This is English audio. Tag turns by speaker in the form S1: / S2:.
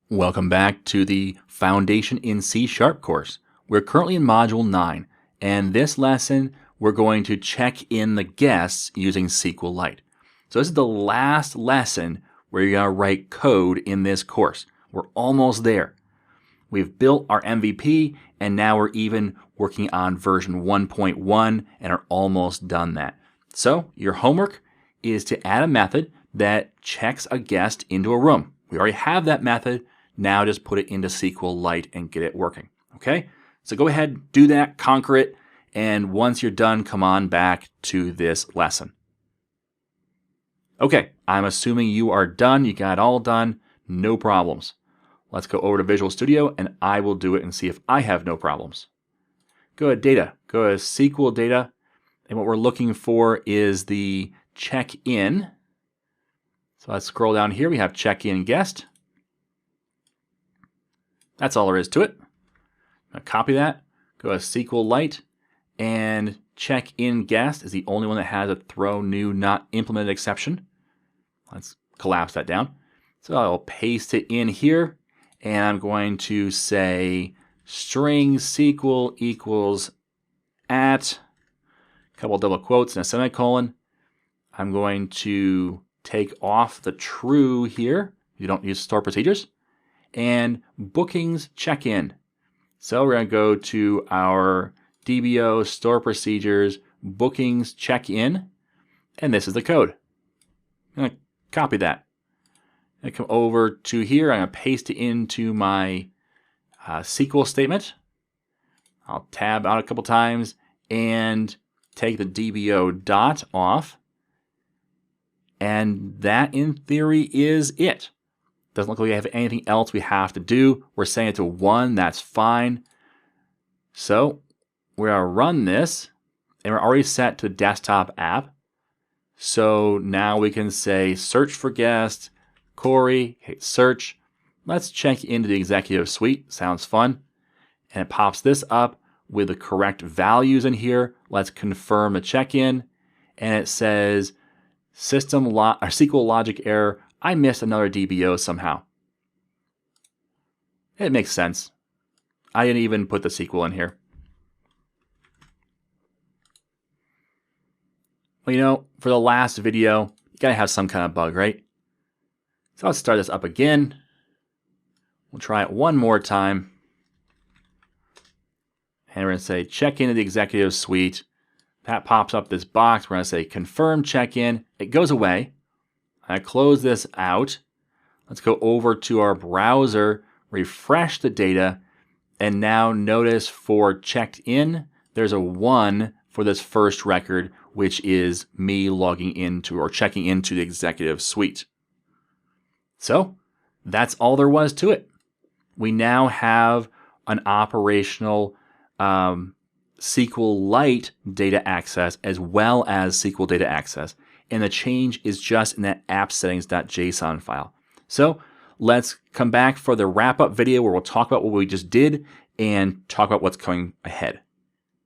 S1: Welcome back to the Foundation in C# course. We're currently in Module 9, and this lesson we're going to check in the guests using SQLite. So this is the last lesson where you're going to write code in this course. We're almost there. We've built our MVP, and now we're even working on version 1.1 and are almost done that. So your homework is to add a method that checks a guest into a room. We already have that method. Now just put it into SQLite and get it working. Okay? So go ahead, do that, conquer it, and once you're done, come on back to this lesson. Okay, I'm assuming you are done. You got it all done. No problems. Let's go over to Visual Studio and I will do it and see if I have no problems. Go to Data. Go to SQL Data. And what we're looking for is the check-in. So let's scroll down here. We have check-in guest. That's all there is to it. Now copy that. Go to SQLite and check-in guest is the only one that has a throw new not implemented exception. Let's collapse that down. So I'll paste it in here. And I'm going to say string SQL equals at, a couple double quotes and a semicolon. I'm going to take off the true here. You don't use store procedures. And bookings check-in. So we're going to go to our DBO store procedures, bookings check-in. And this is the code. I'm going to copy that. I come over to here. I'm going to paste it into my SQL statement. I'll tab out a couple times and take the DBO dot off. And that, in theory, is it. Doesn't look like we have anything else we have to do. We're setting it to 1. That's fine. So we're going to run this. And we're already set to the desktop app. So now we can say search for guest. Corey, hit search. Let's check into the executive suite. Sounds fun. And it pops this up with the correct values in here. Let's confirm the check-in. And it says SQL logic error. I missed another DBO somehow. It makes sense. I didn't even put the SQL in here. Well, you know, for the last video, you gotta have some kind of bug, right? So let's start this up again. We'll try it one more time. And we're going to say check into the executive suite. That pops up this box. We're going to say confirm check-in. It goes away. I close this out. Let's go over to our browser, refresh the data, and now notice for checked in, there's a 1 for this first record, which is me logging into or checking into the executive suite. So that's all there was to it. We now have an operational SQLite data access as well as SQL data access. And the change is just in that app settings.json file. So let's come back for the wrap-up video where we'll talk about what we just did and talk about what's coming ahead.